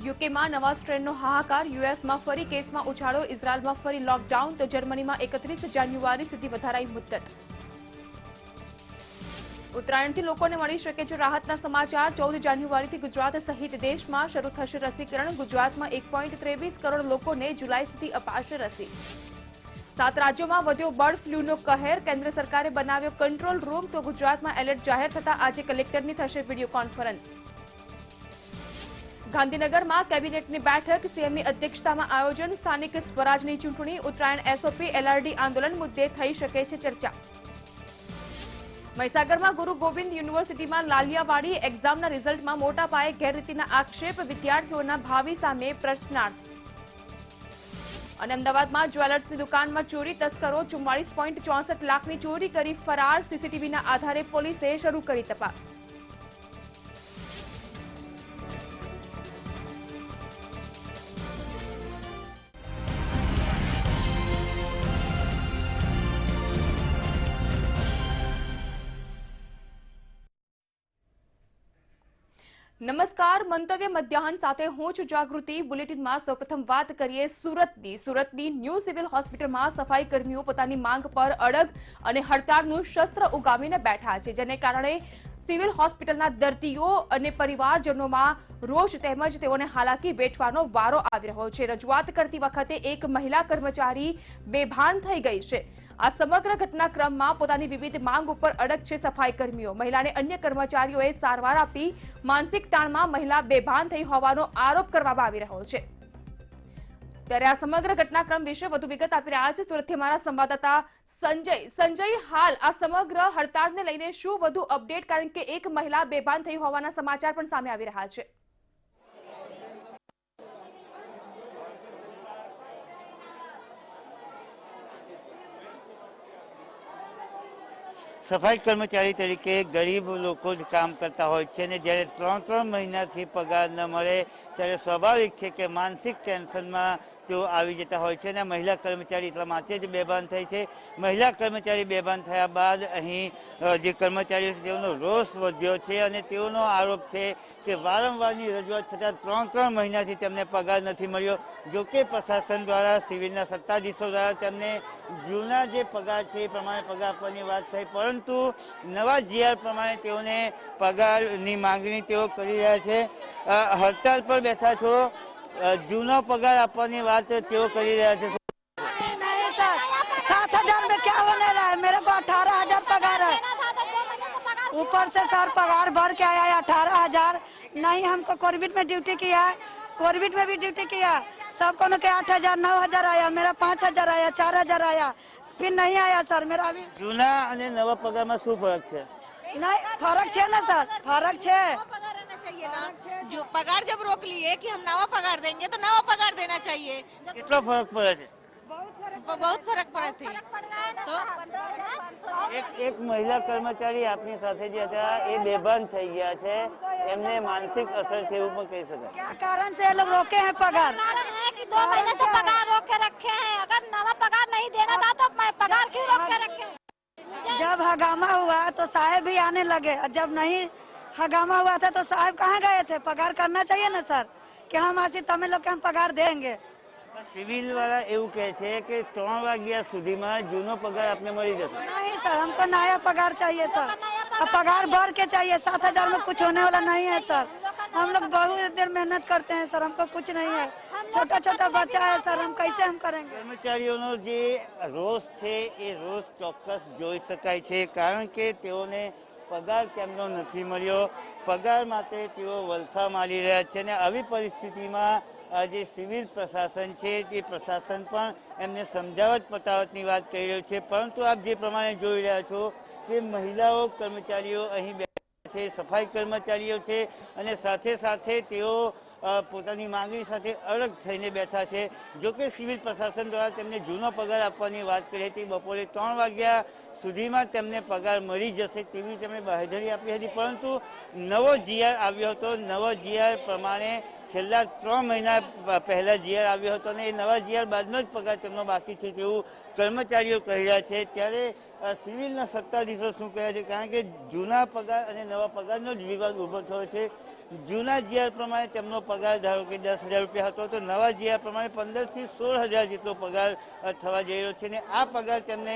યુકેમાં નવા સ્ટ્રેનનો હાહાકાર, યુએસમાં ફરી કેસમાં ઉછાળો, ઇઝરાયલમાં ફરી લોકડાઉન તો જર્મનીમાં 31 જાન્યુઆરી સુધી વધારાઈ મુદ્દત। ઉત્તરાયણથી લોકોને મળી શકે છે રાહતના સમાચાર। 14 જાન્યુઆરીથી ગુજરાત સહિત દેશમાં શરૂ થશે રસીકરણ। ગુજરાતમાં 1.23 કરોડ લોકોને જુલાઈ સુધી અપાશે રસી। 7 રાજ્યોમાં વધ્યો બર્ડ ફ્લૂનો કહેર, કેન્દ્ર સરકારે બનાવ્યો કંટ્રોલ રૂમ તો ગુજરાતમાં એલર્ટ જાહેર થતા આજે કલેક્ટરની થશે વિડીયો કોન્ફરન્સ। ગાંધીનગરમાં કેબિનેટની બેઠક, સીએમની અધ્યક્ષતામાં આયોજન। સ્થાનિક સ્વરાજની ચૂંટણી, ઉત્તરાયણ એસઓપી, એલઆરડી આંદોલન મુદ્દે થઈ શકે છે ચર્ચા। મહીસાગરમાં ગુરુ ગોવિંદ યુનિવર્સિટીમાં લાલિયાવાડી એક્ઝામના રિઝલ્ટમાં મોટા પાયે ગેરરીતિના આક્ષેપ, વિદ્યાર્થીઓના ભાવિ સામે પ્રશ્નાર્થ। અને અમદાવાદમાં જ્વેલર્સની દુકાનમાં ચોરી, તસ્કરો 44.64 લાખની ચોરી કરી ફરાર। સીસીટીવીના આધારે પોલીસે શરૂ કરી તપાસ। નમસ્કાર, મંતવ્ય મધ્યાહન સાથે હું છું જાગૃતિ। બુલેટિનમાં સૌપ્રથમ વાત કરીએ સુરતની ન્યૂ સિવિલ હોસ્પિટલમાં સફાઈ કર્મીઓ પોતાની માંગ પર અડગ અને હડતાળનું શસ્ત્ર ઉગામીને બેઠા છે, જેને કારણે સિવિલ હોસ્પિટલના દર્દીઓ અને પરિવારજનોમાં રોષ તેમજ તેઓને હાલાકી વેઠવાનો વારો આવી રહ્યો છે। રજૂઆત કરતી વખતે એક મહિલા કર્મચારી બેભાન થઈ ગઈ છે। આ સમગ્ર ઘટનાક્રમમાં પોતાની વિવિધ માંગ ઉપર અડગ છે સફાઈ કર્મીઓ। મહિલાને અન્ય કર્મચારીઓએ સારવાર આપી માનસિક તાણમાં મહિલા બેભાન થઈ હોવાનો આરોપ કરવામાં આવી રહ્યો છે। ત્યારે આ સમગ્ર ઘટનાક્રમ વિશે વધુ વિગત આપી રહ્યા છે સુરતથી અમારા સંવાદદાતા સંજય, હાલ આ સમગ્ર હડતાળને લઈને શું વધુ અપડેટ, કારણ કે એક મહિલા બેભાન થઈ હોવાના સમાચાર પણ સામે આવી રહ્યા છે। સફાઈ કર્મચારી તરીકે ગરીબ લોકો જ કામ કરતા હોય છે અને જ્યારે 3 મહિનાથી પગાર ન મળે ત્યારે સ્વાભાવિક છે કે માનસિક ટેન્શનમાં તેઓ આવી જતા હોય છે અને મહિલા કર્મચારી એટલા માટે જ બેભાન થઈ છે। મહિલા કર્મચારી બેભાન થયા બાદ અહીં જે કર્મચારીઓ છે તેઓનો રોષ વધ્યો છે અને તેઓનો આરોપ છે કે વારંવારની રજૂઆત છતાં 3 મહિનાથી તેમને પગાર નથી મળ્યો। જોકે પ્રશાસન દ્વારા, સિવિલના સત્તાધીશો દ્વારા તેમને જૂના જે પગાર છે એ પ્રમાણે પગાર આપવાની વાત થઈ, પરંતુ નવા જીઆર પ્રમાણે તેઓને પગારની માંગણી તેઓ કરી રહ્યા છે। હડતાલ પર બેઠા છો, જૂનો પગાર આપવાની વાત તેઓ કરી રહ્યા છે। नहीं सर, 7,000 में क्या होने रहा है? मेरे को 18,000 पगार है, ऊपर से सर पगार भर के आया है 18,000। नहीं, हमको कोविड में ड्यूटी किया है, कोविड में भी ड्यूटी किया, सबको के 8,000 9,000 आया, मेरा 5,000 आया, 4,000 आया, फिर नहीं आया सर मेरा अभी। જૂના અને નવા પગારમાં શું ફરક છે? नहीं फर्क है ना सर, फर्क है। चाहिए ना, जो पगार जब रोक लिए कि हम नवा पगार देंगे तो नवा पगार देना चाहिए। કેટલો ફરક પડે છે? बहुत फर्क पड़ा थी। तो એક મહિલા કર્મચારી આપની સાથે જે હતા એ બેભાન થઈ ગયા છે, એમને માનસિક અસર છે એવું પણ કહી શકાય। क्या कारण से ये लोग रोके हैं पगार? कारण है कि 2 महीने से पगार रोक के रखे हैं। अगर नवा पगार नहीं देना था तो पगार क्यों रोक के रखे हैं? जब हगामा हुआ तो साहब भी आने लगे, और जब नहीं हगामा हुआ था तो साहब कहाँ गए थे? पगार करना चाहिए ना सर, कि हम आसी तमिल लोग के हम पगार देंगे। સિવિલ વાળા એવું કહે છે કે 3 વાગ્યા સુધીમાં જૂનો પગાર આપને મળી જશે। नहीं सर, हमको नया पगार चाहिए सर, और पगार बढ़ के चाहिए। 7,000 में कुछ होने वाला नहीं है सर। हम लोग बहुत देर मेहनत करते हैं सर, हमको कुछ नहीं है, छोटा छोटा बच्चा है सर, हम कैसे हम करेंगे? કર્મચારીઓનો જે રોષ છે એ રોષ ચોક્કસ જોઈ શકાય છે, કારણ કે તેઓને પગાર તેમનો નથી મળ્યો। પગાર માટે તેઓ વલખા મારી રહ્યા છે અને આવી પરિસ્થિતિમાં જે સિવિલ પ્રશાસન છે તે પ્રશાસન પણ એમને સમજાવટ પતાવટની વાત કરી રહ્યું છે, પરંતુ આપ જે પ્રમાણે જોઈ રહ્યા છો કે મહિલાઓ કર્મચારીઓ અહીં બેઠા છે, સફાઈ કર્મચારીઓ છે અને સાથે સાથે તેઓ પોતાની માંગણી સાથે અલગ થઈને બેઠા છે। જોકે સિવિલ પ્રશાસન દ્વારા તેમને જૂનો પગાર આપવાની વાત કરી હતી, બપોરે 3 વાગ્યા સુધીમાં તેમને પગાર મળી જશે તેવી તેમણે બાંહેધરી આપી હતી, પરંતુ નવો જીઆર આવ્યો હતો। નવો જીઆર પ્રમાણે છેલ્લા 3 મહિના પહેલા જીઆર આવ્યો હતો અને એ નવા જીઆર બાદનો જ પગાર તેમનો બાકી છે તેવું કર્મચારીઓ કહી રહ્યા છે. ત્યારે સિવિલના સત્તાધીશો શું કહે છે, કારણ કે જૂના પગાર અને નવા પગારનો જ વિવાદ ઊભો થયો છે. જૂના જીઆર પ્રમાણે તેમનો પગાર ધારો કે 10,000 રૂપિયા હતો, તો નવા જીઆર પ્રમાણે 15,000 થી 16,000 જેટલો પગાર થવા જઈ રહ્યો છે અને આ પગાર તેમને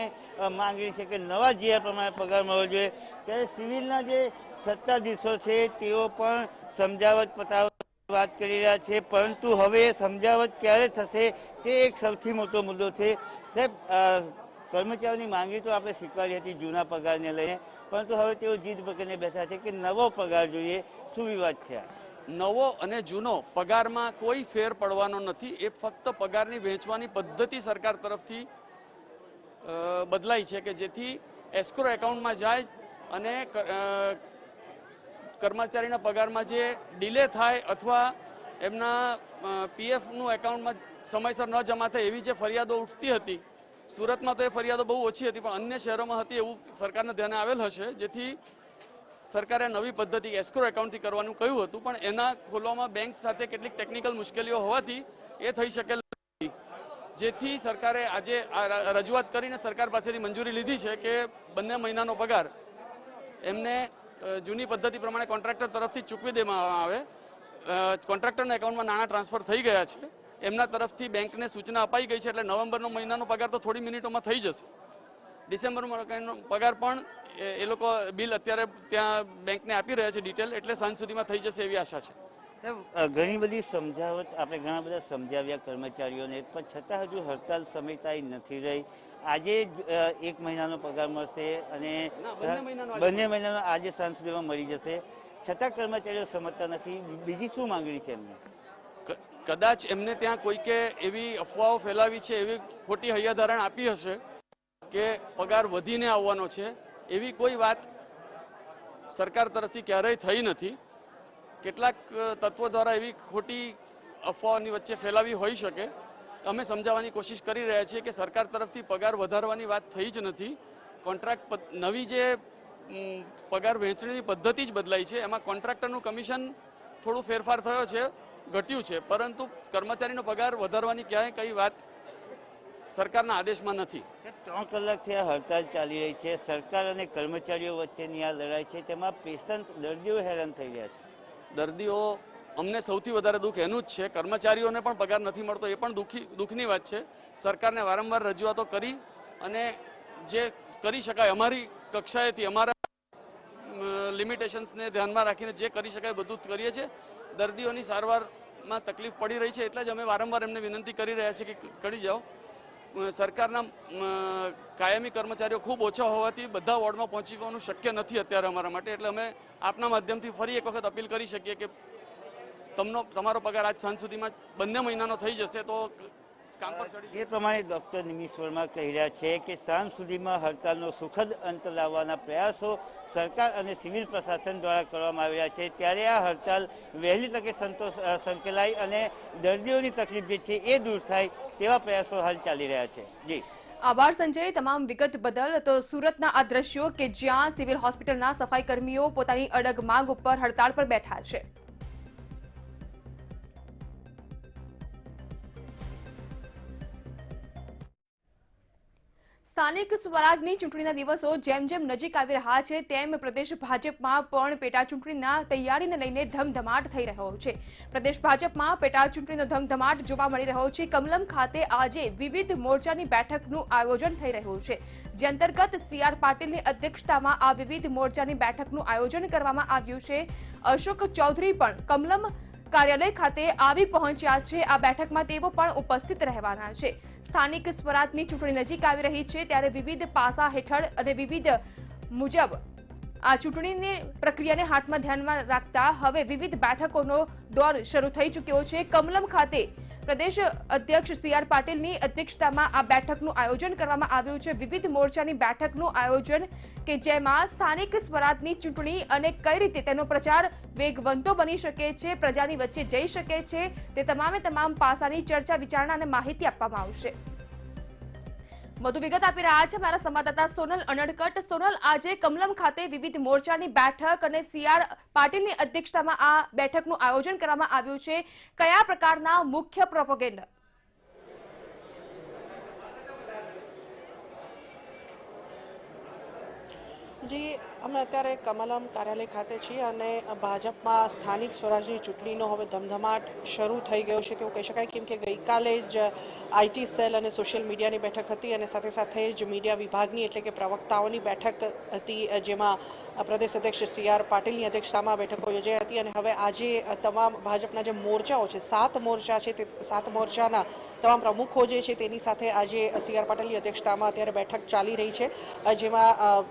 માંગણી છે કે નવા જીઆર પ્રમાણે પગાર મળવો જોઈએ. ત્યારે સિવિલના જે સત્તાધીશો છે તેઓ પણ સમજાવટ પતાવટ વાત કરી રહ્યા છે, પરંતુ હવે સમજાવટ ક્યારે થશે તે એક સૌથી મોટો મુદ્દો છે. સાહેબ, કર્મચારીઓની માંગણી તો આપણે સ્વીકારી હતી જૂના પગારને લઈને, પરંતુ હવે તેઓ જીદ પકડીને બેઠા છે કે નવો પગાર જોઈએ. શું વિવાદ છે? નવો અને જૂનો પગારમાં કોઈ ફેર પડવાનો નથી. એ ફક્ત પગારની વહેંચવાની પદ્ધતિ સરકાર તરફથી બદલાઈ છે કે જેથી એસ્ક્રો એકાઉન્ટમાં જાય અને કર્મચારીના પગારમાં જે ડિલે થાય અથવા એમના પીએફનું એકાઉન્ટમાં સમયસર ન જમા થાય એવી જે ફરિયાદો ઉઠતી હતી, સુરતમાં તો એ ફરિયાદો બહુ ઓછી હતી પણ અન્ય શહેરોમાં હતી એવું સરકારના ધ્યાને આવેલ હશે, જેથી સરકારે નવી પદ્ધતિ એસ્ક્રો એકાઉન્ટથી કરવાનું કહ્યું હતું. પણ એના ખોલવામાં બેંક સાથે કેટલીક ટેકનિકલ મુશ્કેલીઓ હોવાથી એ થઈ શકેલ નથી, જેથી સરકારે આજે રજૂઆત કરીને સરકાર પાસેથી મંજૂરી લીધી છે કે બંને મહિનાનો પગાર એમને જૂની પદ્ધતિ પ્રમાણે કોન્ટ્રાક્ટર તરફથી ચૂકવી દેવામાં આવે. કોન્ટ્રાક્ટરના એકાઉન્ટમાં નાણાં ટ્રાન્સફર થઈ ગયા છે, એમના તરફથી બેંકને સૂચના અપાઈ ગઈ છે, એટલે નવેમ્બરનો મહિનાનો પગાર તો થોડી મિનિટોમાં થઈ જશે. ડિસેમ્બરનો પગાર પણ એ લોકો બિલ અત્યારે ત્યાં બેંકને આપી રહ્યા છે ડિટેલ, એટલે સાંજ સુધીમાં થઈ જશે એવી આશા છે. ઘણી બધી સમજાવટ આપણે ઘણા બધા સમજાવ્યા કર્મચારીઓને, પણ છતાં હજુ હડતાલ સમેટાઈ નથી રહી. આજે 1 મહિનાનો પગાર મળશે અને બંને મહિનાનો આજે સાંજ સુધીમાં મળી જશે, છતાં કર્મચારીઓ સમજતા નથી. બીજી શું માંગણી છે એમને? કદાચ એમને ત્યાં કોઈકે એવી અફવાઓ ફેલાવી છે, એવી ખોટી હૈયાધારણ આપી હશે કે પગાર વધીને આવવાનો છે. એવી કોઈ વાત સરકાર તરફથી ક્યારેય થઈ નથી. કેટલાક તત્વો દ્વારા એવી ખોટી અફવાઓની વચ્ચે ફેલાવી હોઈ શકે. અમે સમજાવવાની કોશિશ કરી રહ્યા છીએ કે સરકાર તરફથી પગાર વધારવાની વાત થઈ જ નથી. કોન્ટ્રાક્ટ નવી જે પગાર વહેંચણીની પદ્ધતિ જ બદલાઈ છે, એમાં કોન્ટ્રાક્ટરનું કમિશન થોડું ફેરફાર થયો છે, ઘટ્યું છે, પરંતુ કર્મચારીનો પગાર વધારવાની ક્યાંય કઈ વાત સરકારના આદેશમાં નથી. 3 કલાકથી આ હડતાલ ચાલી રહી છે. સરકાર અને કર્મચારીઓ વચ્ચેની આ લડાઈ છે, તેમાં પેશન્ટ દર્દીઓ હેરાન થઈ રહ્યા છે. દર્દીઓ, અમને સૌથી વધારે દુઃખ એનું જ છે. કર્મચારીઓને પણ પગાર નથી મળતો એ પણ દુઃખની વાત છે. સરકારને વારંવાર રજૂઆતો કરી અને જે કરી શકાય અમારી કક્ષાએથી, અમારા લિમિટેશન્સને ધ્યાનમાં રાખીને જે કરી શકાય બધું કરીએ છીએ. દર્દીઓની સારવારમાં તકલીફ પડી રહી છે, એટલે જ અમે વારંવાર એમને વિનંતી કરી રહ્યા છીએ કે કરી જાઓ. સરકારના કાયમી કર્મચારીઓ ખૂબ ઓછા હોવાથી બધા વોર્ડમાં પહોંચવાનું શક્ય નથી અત્યારે અમારા માટે, એટલે અમે આપના માધ્યમથી ફરી એક વખત અપીલ કરી શકીએ કે તમારો પગાર આજ સાંજ સુધીમાં બંને મહિનાનો થઈ જશે તો કામ પર ચડી. એ પ્રમાણે ડૉક્ટર નિમિષ વર્મા કહી રહ્યા છે કે સાંજ સુધીમાં હડતાલનો સુખદ અંત લાવવાના પ્રયાસો સરકાર અને સિવિલ પ્રશાસન દ્વારા કરવામાં આવી રહ્યા છે. ત્યારે આ હડતાલ વહેલી તકે સંકેલાય અને દર્દીઓની તકલીફ જે છે એ દૂર થાય તેવા પ્રયાસો હાલ ચાલી રહ્યા છે. જી, આભાર સંજય તમામ વિગત બદલ. તો સુરતના આ દ્રશ્યો કે જ્યાં સિવિલ હોસ્પિટલના સફાઈ કર્મીઓ પોતાની અડગ માંગ ઉપર હડતાળ પર બેઠા છે. સ્થાનિક સ્વરાજની ચૂંટણીના દિવસો જેમ જેમ નજીક આવી રહ્યા છે તેમ પ્રદેશ ભાજપમાં પણ પેટા ચૂંટણીના તૈયારીને લઈને ધમધમાટ થઈ રહ્યો છે. પ્રદેશ ભાજપમાં પેટા ચૂંટણીનો ધમધમાટ જોવા મળી રહ્યો છે. કમલમ ખાતે આજે વિવિધ મોરચાની બેઠકનું આયોજન થઈ રહ્યું છે, જે અંતર્ગત CR પાટીલની અધ્યક્ષતામાં આ વિવિધ મોરચાની બેઠકનું આયોજન કરવામાં આવ્યું છે. અશોક ચૌધરી પણ કમલમ કાર્યાલય ખાતે આવી પહોંચ્યા છે. આ બેઠકમાં તેઓ પણ ઉપસ્થિત રહેવાના છે. સ્થાનિક સ્વરાજની ચૂંટણી નજીક આવી રહી છે ત્યારે વિવિધ પાસા હેઠળ અને વિવિધ મુજબ આ ચૂંટણીની પ્રક્રિયાને હાથમાં ધ્યાનમાં રાખતા હવે વિવિધ બેઠકોનો દોર શરૂ થઈ ચૂક્યો છે. કમલમ ખાતે પ્રદેશ અધ્યક્ષ CR પાટીલની અધ્યક્ષતામાં આ બેઠકનું આયોજન કરવામાં આવ્યું છે. વિવિધ મોરચાની બેઠકનું આયોજન કે જેમાં સ્થાનિક સ્વરાજની ચૂંટણી અને કઈ રીતે તેનો પ્રચાર વેગવંતો બની શકે છે, પ્રજાની વચ્ચે જઈ શકે છે, તે તમામ પાસાની ચર્ચા વિચારણા અને માહિતી આપવામાં આવશે. વધુ વિગત આપી રહ્યા છે મારા સંવાદદાતા સોનલ અનડકટ. સોનલ, આજે કમલમ ખાતે વિવિધ મોરચાની બેઠક અને સીઆર પાટીલની અધ્યક્ષતામાં આ બેઠકનું આયોજન કરવામાં આવ્યું છે. કયા પ્રકારના મુખ્ય પ્રોપેગેન્ડા? જી, અમે અત્યારે કમલમ કાર્યાલય ખાતે છીએ અને ભાજપમાં સ્થાનિક સ્વરાજની ચૂંટણીનો હવે ધમધમાટ શરૂ થઈ ગયો છે તેવું કહી શકાય, કેમ કે ગઈકાલે જ આઈટી સેલ અને સોશિયલ મીડિયાની બેઠક હતી અને સાથે સાથે જ મીડિયા વિભાગની એટલે કે પ્રવક્તાઓની બેઠક હતી, જેમાં પ્રદેશ અધ્યક્ષ સી.આર. પાટીલની અધ્યક્ષતામાં બેઠકો યોજાઈ હતી. અને હવે આજે તમામ ભાજપના જે મોરચાઓ છે, 7 મોરચા છે, તે 7 મોરચાના તમામ પ્રમુખો જે છે તેની સાથે આજે સી.આર. પાટીલની અધ્યક્ષતામાં અત્યારે બેઠક ચાલી રહી છે, જેમાં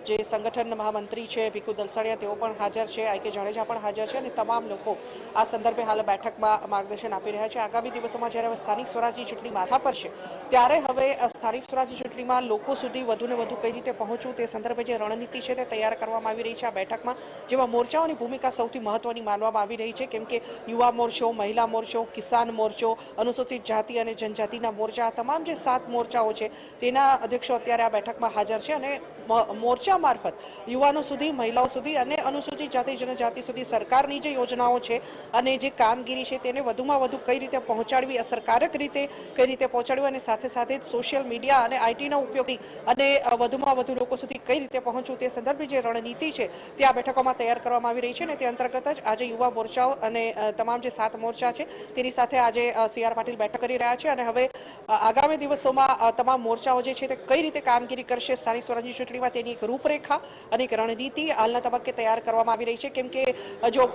જે સંગઠન મહામંત્રી છે ભીખુ દલસાણિયા તેઓ પણ હાજર છે, આઈ.કે. જાડેજા પણ હાજર છે અને તમામ લોકો આ સંદર્ભે હાલ બેઠકમાં માર્ગદર્શન આપી રહ્યા છે. આગામી દિવસોમાં જ્યારે સ્થાનિક સ્વરાજની ચૂંટણી માથા પર છે ત્યારે હવે સ્થાનિક સ્વરાજની ચૂંટણીમાં લોકો સુધી વધુને વધુ કઈ રીતે પહોંચવું તે સંદર્ભે જે રણનીતિ છે તે તૈયાર કરવામાં આવી રહી છે આ બેઠકમાં, જેમાં મોરચાઓની ભૂમિકા સૌથી મહત્વની માનવામાં આવી રહી છે, કેમ કે યુવા મોરચો, મહિલા મોરચો, કિસાન મોરચો, અનુસૂચિત જાતિ અને જનજાતિના મોરચા, તમામ જે 7 મોરચાઓ છે તેના અધ્યક્ષો અત્યારે આ બેઠકમાં હાજર છે અને મોરચા મારફત યુવાનો સુધી, મહિલાઓ સુધી અને અનુસૂચિત જાતિ જનજાતિ સુધી સરકારની જે યોજનાઓ છે અને જે કામગીરી છે તેને વધુમાં વધુ કઈ રીતે પહોંચાડવી, અસરકારક રીતે કઈ રીતે પહોંચાડવી અને સાથે સાથે સોશિયલ મીડિયા અને આઈટીના ઉપયોગથી અને વધુમાં વધુ લોકો સુધી કઈ રીતે પહોંચવું તે સંદર્ભે જે રણનીતિ છે તે આ બેઠકોમાં તૈયાર કરવામાં આવી રહી છે. અને તે અંતર્ગત જ આજે યુવા મોરચાઓ અને તમામ જે 7 મોરચા છે તેની સાથે આજે સી.આર. પાટીલ બેઠક કરી રહ્યા છે અને હવે આગામી દિવસોમાં તમામ મોરચાઓ જે છે તે કઈ રીતે કામગીરી કરશે સ્થાનિક સ્વરાજની ચૂંટણીમાં તેની એક રૂપરેખા અને એક રણનીતિ હાલના તબક્કે તૈયાર કરવામાં આવી રહી છે. કેમ કે જો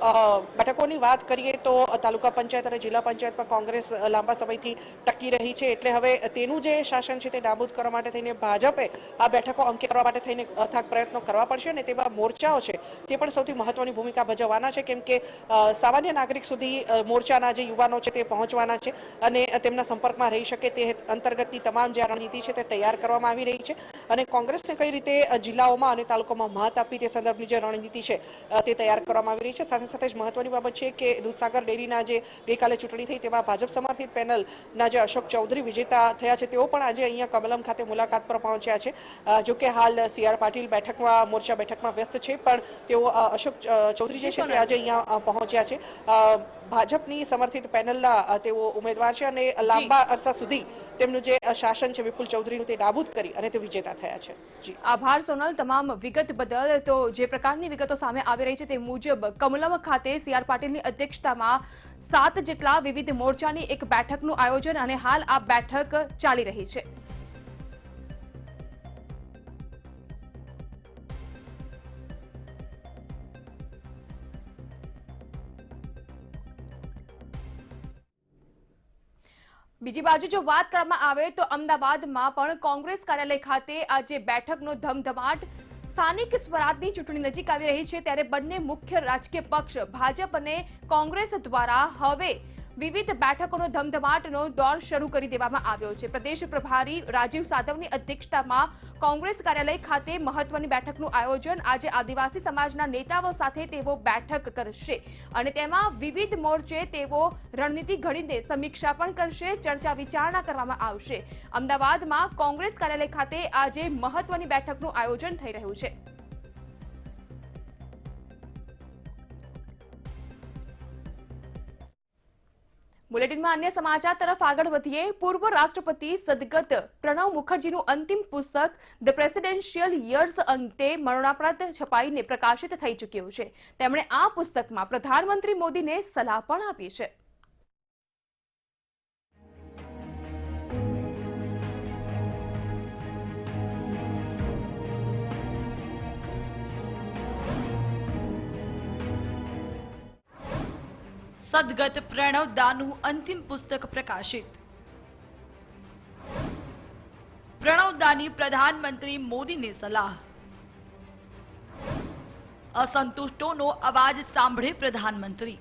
બેઠકોની વાત કરીએ તો તાલુકા પંચાયત અને જિલ્લા પંચાયતમાં કોંગ્રેસ લાંબા સમયથી ટકી રહી છે, એટલે હવે તેનું જે શાસન છે તે નાબૂદ કરવા માટે થઈને ભાજપે આ બેઠકો અંકિત કરવા માટે થઈને અથાગ પ્રયત્નો કરવા પડશે અને તેમાં મોરચાઓ છે તે પણ સૌથી મહત્વની ભૂમિકા ભજવવાના છે, કેમ કે સામાન્ય નાગરિક સુધી મોરચાના જે યુવાનો છે તે પહોંચવાના છે અને તેમના સંપર્કમાં રહી શકે તે અંતર્ગતની તમામ જે રણનીતિ છે તે તૈયાર કરવામાં આવી રહી છે. અને કોંગ્રેસને કઈ રીતે જિલ્લાઓમાં અને તાલુકામાં મત આપી તે સંદર્ભની જે રણનીતિ છે તે તૈયાર કરવામાં આવી રહી છે. સાથે સાથે જ મહત્વની બાબત છે કે દૂધસાગર ડેરીના જે ગઈકાલે ચૂંટણી થઈ તેમાં ભાજપ સમર્થિત પેનલના જે અશોક ચૌધરી વિજેતા થયા છે તેઓ પણ આજે અહીંયા કમલમ ખાતે મુલાકાત પર પહોંચ્યા છે. જોકે હાલ સી.આર. પાટીલ બેઠકમાં મોરચા બેઠકમાં વ્યસ્ત છે, પણ તેઓ અશોક ચૌધરી જે છે તે આજે અહીંયા પહોંચ્યા છે. ભાજપની સમર્થિત પેનલના તેઓ ઉમેદવાર છે અને લાંબા અરસા સુધી તેમનું જે શાસન છે વિપુલ ચૌધરીનું તે નાબૂદ કરી અને તે વિજેતા થયા છે. જી, આભાર સોનલ તમામ વિગત બદલ. તો જે પ્રકારની વિગતો સામે આવી રહી છે તે મુજબ કમલમ ખાતે સી.આર. પાટીલની અધ્યક્ષતામાં 7 જેટલા વિવિધ મોરચાની એક બેઠકનું આયોજન અને હાલ આ બેઠક ચાલી રહી છે. બીજી બાજુ જો વાત કરવામાં આવે તો અમદાવાદમાં પણ કોંગ્રેસ કાર્યાલય ખાતે આજે બેઠકનો ધમધમાટ. સ્થાનિક સ્વરાજની ચૂંટણી નજીક આવી રહી છે ત્યારે બંને મુખ્ય રાજકીય પક્ષ ભાજપ અને કોંગ્રેસ દ્વારા હવે વિવિધ બેઠકોનો ધમધમાટનો દોર શરૂ કરી દેવામાં આવ્યો છે. પ્રદેશ પ્રભારી રાજીવ સાતવની અધ્યક્ષતામાં કોંગ્રેસ કાર્યાલય ખાતે મહત્વની બેઠકનું આયોજન. આજે આદિવાસી સમાજના નેતાઓ સાથે તેઓ બેઠક કરશે અને તેમાં વિવિધ મોરચે તેઓ રણનીતિ ઘડીને સમીક્ષા પણ કરશે, ચર્ચા વિચારણા કરવામાં આવશે. અમદાવાદમાં કોંગ્રેસ કાર્યાલય ખાતે આજે મહત્વની બેઠકનું આયોજન થઈ રહ્યું છે. બુલેટિનમાં અન્ય સમાચાર તરફ આગળ વધીએ. પૂર્વ રાષ્ટ્રપતિ સદગત પ્રણવ મુખર્જીનું અંતિમ પુસ્તક ધ પ્રેસિડેન્શિયલ યર્સ અંતે મરણાપરાંત છપાઈને પ્રકાશિત થઈ ચૂક્યું છે. તેમણે આ પુસ્તકમાં પ્રધાનમંત્રી મોદીને સલાહ પણ આપી છે. સદગત પ્રણવ દાનું અંતિમ પુસ્તક પ્રકાશિત. પ્રણવ દાની પ્રધાનમંત્રી મોદીને સલાહ. અસંતુષ્ટોનો અવાજ સાંભળે પ્રધાનમંત્રી.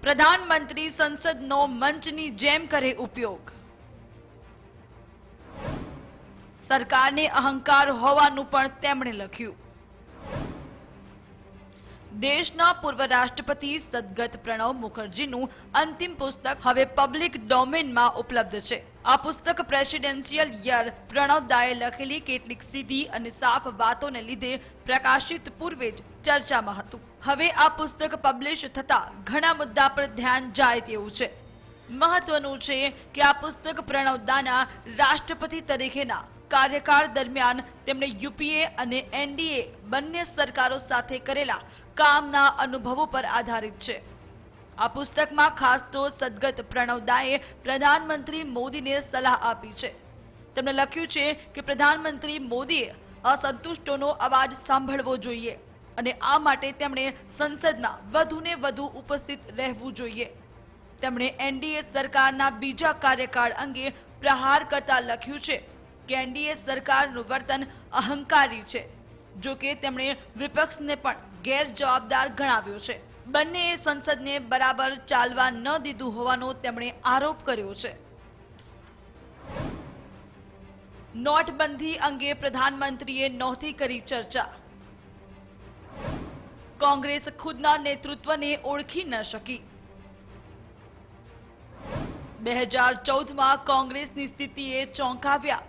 પ્રધાનમંત્રી સંસદનો મંચની જેમ કરે ઉપયોગ. સરકારને અહંકાર હોવાનું પણ તેમણે લખ્યું. દેશના પૂર્વ રાષ્ટ્રપતિ સદગત પ્રણવ મુખર્જીનું અંતિમ પુસ્તક હવે પબ્લિક ડોમેનમાં ઉપલબ્ધ છે. આ પુસ્તક પ્રેસિડેન્શિયલ યર પ્રણવદાએ લખેલી કેટલીક સીધી અને સાફ વાતોને લીધે પ્રકાશિત પૂર્વે જ ચર્ચામાં હતું. હવે આ પુસ્તક પબ્લિશ થતા ઘણા મુદ્દા પર ધ્યાન જાય તેવું છે. મહત્વનું છે કે આ પુસ્તક પ્રણવદાના રાષ્ટ્રપતિ તરીકેના કાર્યકાળ દરમિયાન તેમણે યુપીએ અને એનડીએ બંને સરકારો સાથે કરેલા કામના અનુભવો પર આધારિત છે. આ પુસ્તકમાં ખાસ તો સદગત પ્રણવદાએ પ્રધાનમંત્રી મોદીને સલાહ આપી છે. તેમણે લખ્યું છે કે પ્રધાનમંત્રી મોદીએ અસંતુષ્ટોનો અવાજ સાંભળવો જોઈએ અને આ માટે તેમણે સંસદમાં વધુને વધુ ઉપસ્થિત રહેવું જોઈએ. તેમણે એનડીએ સરકારના બીજા કાર્યકાળ અંગે પ્રહાર કરતા લખ્યું છે કે એનડીએ સરકારનું વર્તન અહંકારી છે. જો કે તેમણે વિપક્ષને પણ ગેરજવાબદાર ગણાવ્યો છે. બંનેએ સંસદને બરાબર ચાલવા ન દીધું હોવાનો તેમણે આરોપ કર્યો છે. નોટબંધી અંગે પ્રધાનમંત્રીએ નહોતી કરી ચર્ચા. કોંગ્રેસ ખુદના નેતૃત્વને ઓળખી ન શકી. 2014માં કોંગ્રેસની સ્થિતિએ ચોંકાવ્યા.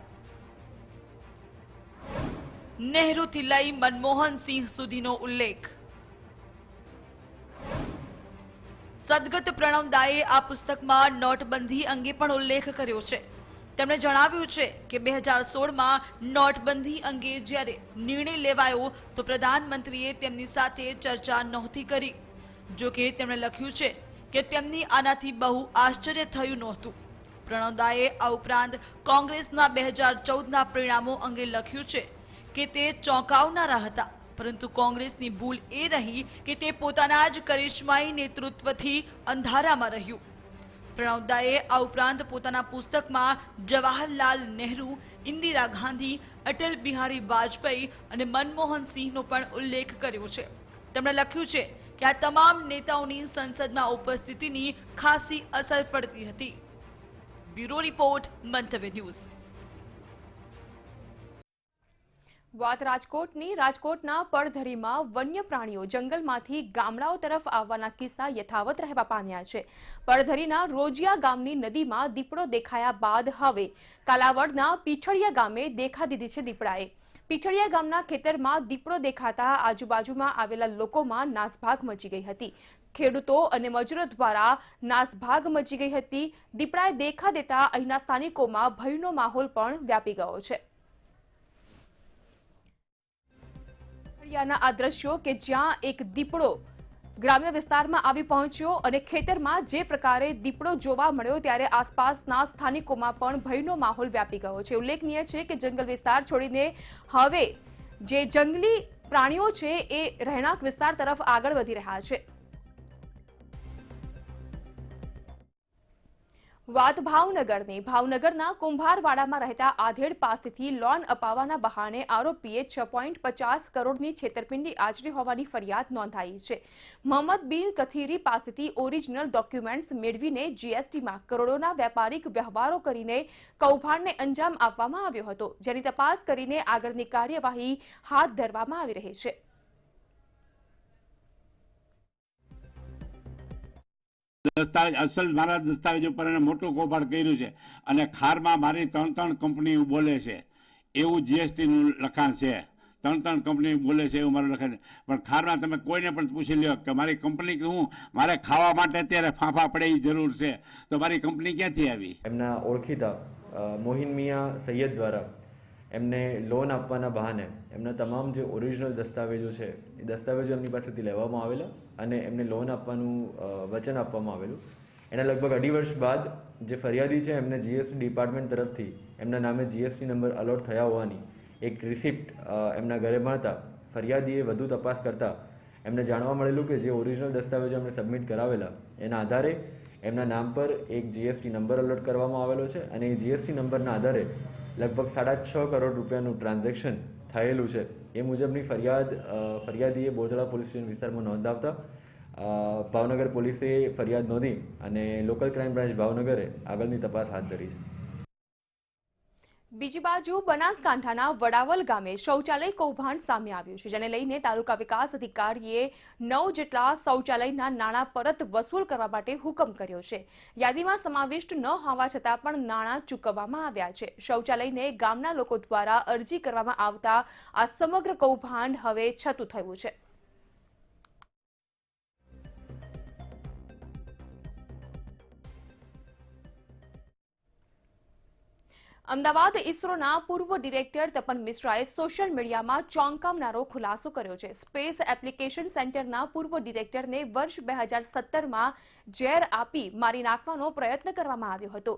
નહેરુથી લઈ મનમોહન સિંહ સુધીનો ઉલ્લેખ. સદગત પ્રણવદાએ આ પુસ્તકમાં નોટબંધી અંગે પણ ઉલ્લેખ કર્યો છે. તેમણે જણાવ્યું છે કે 2016માં નોટબંધી અંગે જ્યારે નિર્ણય લેવાયો તો પ્રધાનમંત્રીએ તેમની સાથે ચર્ચા નહોતી કરી. જો કે તેમણે લખ્યું છે કે તેમની આનાથી બહુ આશ્ચર્ય થયું નહોતું. પ્રણવદાએ આ ઉપરાંત કોંગ્રેસના 2014ના પરિણામો અંગે લખ્યું છે કે તે ચોંકાવનારા હતા, પરંતુ કોંગ્રેસની ભૂલ એ રહી કે તે પોતાના જ કરિશ્માઈ નેતૃત્વથી અંધારામાં રહ્યું. પ્રણવદાએ આ ઉપરાંત પોતાના પુસ્તકમાં જવાહરલાલ નહેરુ, ઇન્દિરા ગાંધી, અટલ બિહારી વાજપેયી અને મનમોહન સિંહનો પણ ઉલ્લેખ કર્યો છે. તેમણે લખ્યું છે કે આ તમામ નેતાઓની સંસદમાં ઉપસ્થિતિની ખાસી અસર પડતી હતી. બ્યુરો રિપોર્ટ, મંતવ્ય ન્યૂઝ. વાત રાજકોટની. રાજકોટના પડધરીમાં વન્ય પ્રાણીઓ જંગલમાંથી ગામડાઓ તરફ આવવાના કિસ્સા યથાવત રહેવા પામ્યા છે. પડધરીના રોજિયા ગામની નદીમાં દીપડો દેખાયા બાદ હવે કાલાવડના પીઠળિયા ગામે દેખા દીધી છે દીપડાએ. પીઠળિયા ગામના ખેતરમાં દીપડો દેખાતા આજુબાજુમાં આવેલા લોકોમાં નાસભાગ મચી ગઈ હતી. ખેડૂતો અને મજૂરો દ્વારા નાસભાગ મચી ગઈ હતી. દીપડાએ દેખા દેતા અહીંના સ્થાનિકોમાં ભયનો માહોલ પણ વ્યાપી ગયો છે. આ દ્રશ્યો કે જ્યાં એક દીપડો ગ્રામ્ય વિસ્તારમાં આવી પહોંચ્યો અને ખેતરમાં જે પ્રકારે દીપડો જોવા મળ્યો ત્યારે આસપાસના સ્થાનિકોમાં પણ ભયનો માહોલ વ્યાપી ગયો છે. ઉલ્લેખનીય છે કે જંગલ વિસ્તાર છોડીને હવે જે જંગલી પ્રાણીઓ છે એ રહેણાંક વિસ્તાર તરફ આગળ વધી રહ્યા છે. વાત ભાવનગરની. ભાવનગરના કુંભારવાડામાં રહેતા આધેડ પાસેથી લોન અપાવવાના બહાને આરોપીએ 6.50 કરોડની છેતરપિંડી આચરી હોવાની ફરિયાદ નોંધાઈ છે. મોહમ્મદ બિન કથીરી પાસેથી ઓરિજિનલ ડોક્યુમેન્ટ્સ મેળવીને જીએસટીમાં કરોડોના વેપારિક વ્યવહારો કરીને કૌભાંડને અંજામ આપવામાં આવ્યો હતો, જેની તપાસ કરીને આગળની કાર્યવાહી હાથ ધરવામાં આવી રહી છે. દસ્તાવેજ અસલ મારા દસ્તાવેજ ઉપર એને મોટું કૌભાંડ કર્યું છે અને ખારમાં મારી 3 કંપની બોલે છે એવું જીએસટીનું લખાણ છે. 3 કંપની બોલે છે એવું મારું લખાણ છે. પણ ખારમાં તમે કોઈને પણ પૂછી લ્યો કે મારી કંપની હું મારે ખાવા માટે અત્યારે ફાંફા પડે એ જરૂર છે તો મારી કંપની ક્યાંથી આવી? એમના ઓળખીતા મોહિન મિયા સૈયદ દ્વારા એમને લોન આપવાના બહાને એમના તમામ જે ઓરિજિનલ દસ્તાવેજો છે એ દસ્તાવેજો એમની પાસેથી લેવામાં આવેલા અને એમને લોન આપવાનું વચન આપવામાં આવેલું. એના લગભગ 2.5 વર્ષ બાદ જે ફરિયાદી છે એમને જીએસટી ડિપાર્ટમેન્ટ તરફથી એમના નામે જીએસટી નંબર અલોટ થયા હોવાની એક રિસિપ્ટ એમના ઘરે મળતા ફરિયાદીએ વધુ તપાસ કરતાં એમને જાણવા મળેલું કે જે ઓરિજિનલ દસ્તાવેજો એમને સબમિટ કરાવેલા એના આધારે એમના નામ પર એક જીએસટી નંબર અલોટ કરવામાં આવેલો છે અને એ જીએસટી નંબરના આધારે લગભગ 6.5 કરોડ રૂપિયાનું ટ્રાન્ઝેક્શન થયેલું છે. એ મુજબની ફરિયાદીએ બોધડા પોલીસ સ્ટેશન વિસ્તારમાં નોંધાવતા ભાવનગર પોલીસે ફરિયાદ નોંધી અને લોકલ ક્રાઇમ બ્રાન્ચ ભાવનગરે આગળની તપાસ હાથ ધરી છે. બીજી બાજુ બનાસકાંઠાના વડાવલ ગામે શૌચાલય કૌભાંડ સામે આવ્યું છે, જેને લઈને તાલુકા વિકાસ અધિકારીએ 9 જેટલા શૌચાલયના નાણાં પરત વસૂલ કરવા માટે હુકમ કર્યો છે. યાદીમાં સમાવિષ્ટ ન હોવા છતાં પણ નાણાં ચૂકવવામાં આવ્યા છે. શૌચાલયને ગામના લોકો દ્વારા અરજી કરવામાં આવતા આ સમગ્ર કૌભાંડ હવે છતું થયું છે. અમદાવાદ ઇસરોના પૂર્વ ડિરેક્ટર તપન મિશ્રાએ સોશિયલ મીડિયામાં ચોંકાવનારો ખુલાસો કર્યો છે. સ્પેસ એપ્લિકેશન સેન્ટરના પૂર્વ ડિરેક્ટરને વર્ષ 2017માં ઝેર આપી મારી નાખવાનો પ્રયત્ન કરવામાં આવ્યો હતો.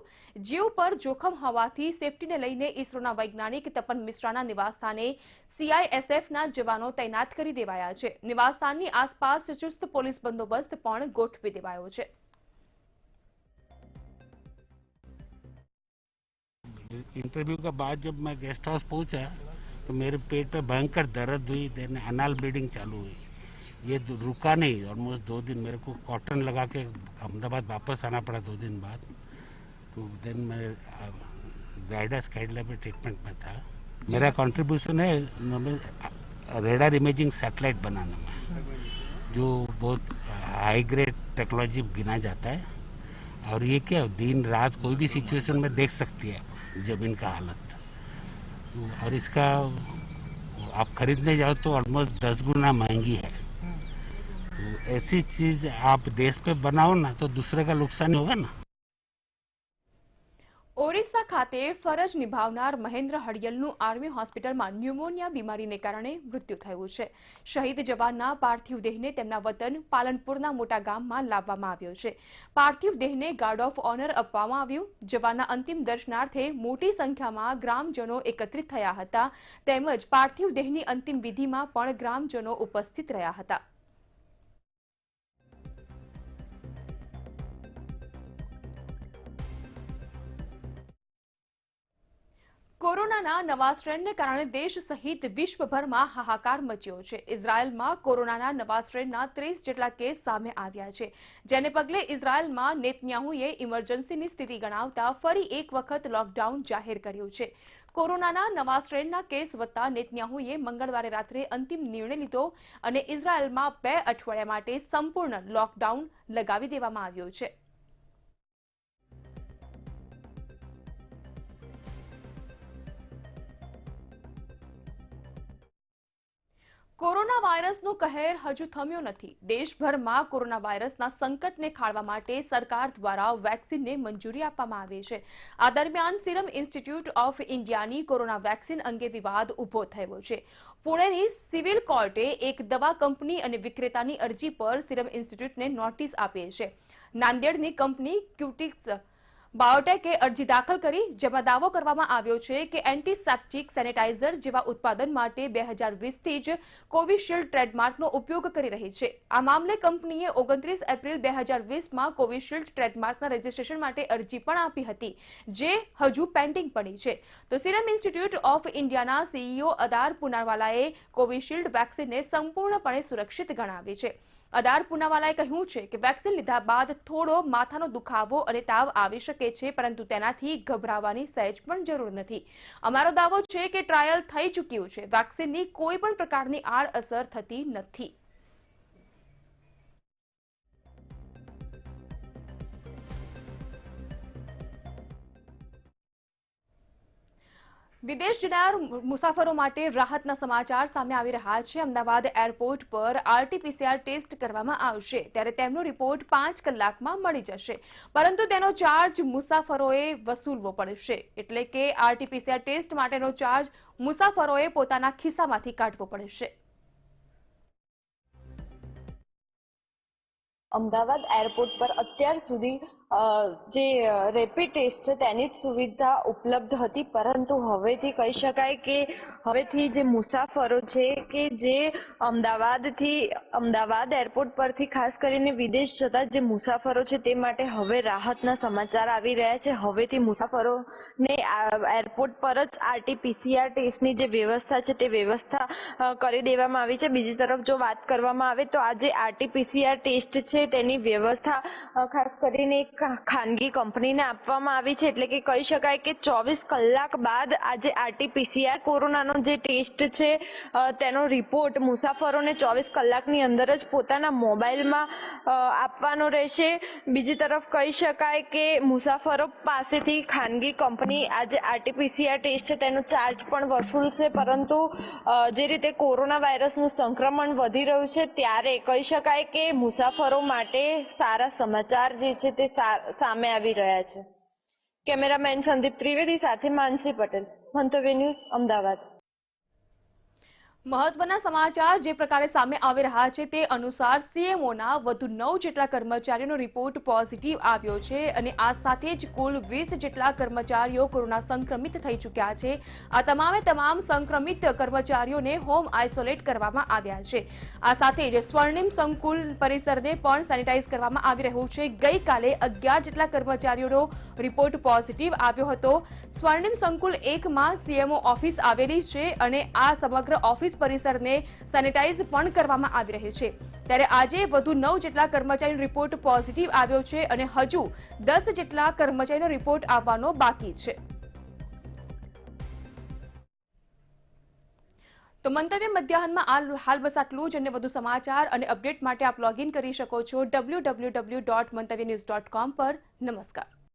જીવ પર જોખમ હોવાથી સેફટીને લઈને ઇસરોના વૈજ્ઞાનિક તપન મિશ્રાના નિવાસસ્થાને CISFના જવાનો તૈનાત કરી દેવાયા છે. નિવાસસ્થાનની આસપાસ ચુસ્ત પોલીસ બંદોબસ્ત પણ ગોઠવી દેવાયો છે. इंटरव्यू के बाद जब मैं गेस्ट हाउस पहुंचा तो मेरे पेट पे भयंकर दर्द हुई, देन अनाल ब्लीडिंग चालू हुई. ये रुका नहीं, ऑलमोस्ट 2 दिन मेरे को कॉटन लगा के अहमदाबाद वापस आना पड़ा 2 दिन बाद. तो देन मैं जायडस कैडिला में ट्रीटमेंट में था. मेरा कंट्रीब्यूशन है रेडार इमेजिंग सैटेलाइट बनाने में, जो बहुत हाई ग्रेड टेक्नोलॉजी गिना जाता है. और ये क्या दिन रात कोई भी सिचुएशन में देख सकती है जमीन का हालत. तो और इसका आप खरीदने जाओ तो ऑलमोस्ट 10 गुना महंगी है. तो ऐसी चीज आप देश पे बनाओ ना तो दूसरे का नुकसान होगा ना. ઓરિસ્સા ખાતે ફરજ નિભાવનાર મહેન્દ્ર હડિયલનું આર્મી હોસ્પિટલમાં ન્યુમોનિયા બીમારીને કારણે મૃત્યુ થયું છે. શહીદ જવાનના પાર્થિવ દેહને તેમના વતન પાલનપુરના મોટા ગામમાં લાવવામાં આવ્યો છે. પાર્થિવ દેહને ગાર્ડ ઓફ ઓનર આપવામાં આવ્યું. જવાનના અંતિમ દર્શનાર્થે મોટી સંખ્યામાં ગ્રામજનો એકત્રિત થયા હતા, તેમજ પાર્થિવ દેહની અંતિમ વિધિમાં પણ ગ્રામજનો ઉપસ્થિત રહ્યા હતા. કોરોનાના નવા સ્ટ્રેનને કારણે દેશ સહિત વિશ્વભરમાં હાહાકાર મચ્યો છે. ઇઝરાયલમાં કોરોનાના નવા સ્ટ્રેનના 30 જેટલા કેસ સામે આવ્યા છે, જેને પગલે ઇઝરાયલમાં નેતન્યાહુએ ઇમરજન્સીની સ્થિતિ ગણાવતા ફરી એક વખત લોકડાઉન જાહેર કર્યું છે. કોરોનાના નવા સ્ટ્રેનના કેસ વધતા નેતન્યાહુએ મંગળવારે રાત્રે અંતિમ નિર્ણય લીધો અને ઇઝરાયલમાં 2 અઠવાડિયા માટે સંપૂર્ણ લોકડાઉન લગાવી દેવામાં આવ્યો છે. કોરોના વાયરસનો કહેર હજુ થમ્યો નથી. દેશભરમાં કોરોના વાયરસના સંકટને ખાળવા માટે સરકાર દ્વારા વેક્સિનને મંજૂરી આપવામાં આવી છે. આ દરમિયાન સિરમ ઇન્સ્ટિટ્યૂટ ઓફ ઇન્ડિયાની કોરોના વેક્સિન અંગે વિવાદ ઊભો થયો છે. પુણેની સિવિલ કોર્ટે એક દવા કંપની અને વિક્રેતાની અરજી પર સિરમ ઇન્સ્ટિટ્યૂટને નોટિસ આપી છે. નાંદેડની કંપની ક્યુટિક્સ બાયોટેકે અરજી દાખલ કરી, જેમાં દાવો કરવામાં આવ્યો છે કે એન્ટીસેપ્ટિક સેનેટાઇઝર જેવા ઉત્પાદન માટે 2020થી જ કોવિશિલ્ડ ટ્રેડમાર્કનો ઉપયોગ કરી રહી છે. આ મામલે કંપનીએ 29 એપ્રિલ 2020માં કોવિશિલ્ડ ટ્રેડમાર્કના રજિસ્ટ્રેશન માટે અરજી પણ આપી હતી, જે હજુ પેન્ડિંગ પડી છે. તો સિરમ ઇન્સ્ટિટ્યૂટ ઓફ ઇન્ડિયાના CEO અદાર પુનાવાલાએ કોવિશિલ્ડ વેક્સિનને સંપૂર્ણપણે સુરક્ષિત ગણાવી છે. અદાર પુનાવાલાએ કહ્યું છે કે વેક્સિન લીધા બાદ થોડો માથાનો દુખાવો અને તાવ આવી શકે છે, પરંતુ તેનાથી ગભરાવાની સહેજ પણ જરૂર નથી. અમારો દાવો છે કે ટ્રાયલ થઈ ચૂક્યું છે. વેક્સિનની કોઈ પણ પ્રકારની આડઅસર થતી નથી. વિદેશ જનાર મુસાફરો માટે રાહતના સમાચાર સામે આવી રહ્યા છે. અમદાવાદ એરપોર્ટ પર RT-PCR ટેસ્ટ કરવામાં આવશે, ત્યારે તેમનો રિપોર્ટ 5 કલાકમાં મળી જશે, પરંતુ તેનો ચાર્જ મુસાફરોએ વસૂલવો પડશે. એટલે કે RT-PCR ટેસ્ટ માટેનો ચાર્જ મુસાફરોએ પોતાના ખિસ્સામાંથી કાઢવો પડશે. અમદાવાદ એરપોર્ટ પર અત્યાર સુધી જે રેપિડ ટેસ્ટ છે તેની જ સુવિધા ઉપલબ્ધ હતી, પરંતુ હવેથી કહી શકાય કે હવેથી જે મુસાફરો છે કે જે અમદાવાદ એરપોર્ટ પરથી ખાસ કરીને વિદેશ જતા જે મુસાફરો છે તે માટે હવે રાહતના સમાચાર આવી રહ્યા છે. હવેથી મુસાફરોને એરપોર્ટ પર જ RT-PCR ટેસ્ટની જે વ્યવસ્થા છે તે વ્યવસ્થા કરી દેવામાં આવી છે. બીજી તરફ જો વાત કરવામાં આવે તો આ જે RT-PCR ટેસ્ટ છે તેની વ્યવસ્થા ખાસ કરીને એક ખાનગી કંપનીને આપવામાં આવી છે, એટલે કે કહી શકાય કે 24 કલાક બાદ આજે RT-PCR કોરોનાનો જે ટેસ્ટ છે તેનો રિપોર્ટ મુસાફરોને 24 કલાકની અંદર જ પોતાના મોબાઈલમાં આપવાનો રહેશે. બીજી તરફ કહી શકાય કે મુસાફરો પાસેથી ખાનગી કંપની આજે RT-PCR ટેસ્ટ છે તેનો ચાર્જ પણ વસૂલશે, પરંતુ જે રીતે કોરોના વાયરસનું સંક્રમણ વધી રહ્યું છે ત્યારે કહી શકાય કે મુસાફરો માટે સારા સમાચાર જે છે તે સામે આવી રહ્યા છે. કેમેરામેન સંદીપ ત્રિવેદી સાથે માનસી પટેલ, મંતવ્ય ન્યૂઝ, અમદાવાદ. મહત્વના સમાચાર જે પ્રકારે સામે આવી રહ્યા છે તે અનુસાર CMOના વધુ 9 જેટલા કર્મચારીઓનો રિપોર્ટ પોઝિટિવ આવ્યો છે અને આ સાથે જ કુલ 20 જેટલા કર્મચારીઓ કોરોના સંક્રમિત થઈ ચૂક્યા છે. આ તમામ સંક્રમિત કર્મચારીઓને હોમ આઇસોલેટ કરવામાં આવ્યા છે. આ સાથે જ સ્વર્ણિમ સંકુલ પરિસરને પણ સેનિટાઈઝ કરવામાં આવી રહ્યું છે. ગઈકાલે 11 જેટલા કર્મચારીઓનો રિપોર્ટ પોઝિટિવ આવ્યો હતો. સ્વર્ણિમ સંકુલ 1માં CMO ઓફિસ આવેલી છે અને આ સમગ્ર ઓફિસ પરિસરને સેનિટાઈઝ પણ કરવામાં આવી રહ્યું છે. ત્યારે આજે વધુ 9 જેટલા કર્મચારીનો રિપોર્ટ પોઝિટિવ આવ્યો છે અને હજુ 10 જેટલા કર્મચારીનો રિપોર્ટ આવવાનો બાકી છે. તો મંતવ્ય મધ્યાહનમાં હાલ બસ આટલું જ. અને વધુ સમાચાર અને અપડેટ માટે આપ લોગિન કરી શકો છો www.mantavynews.com પર. નમસ્કાર.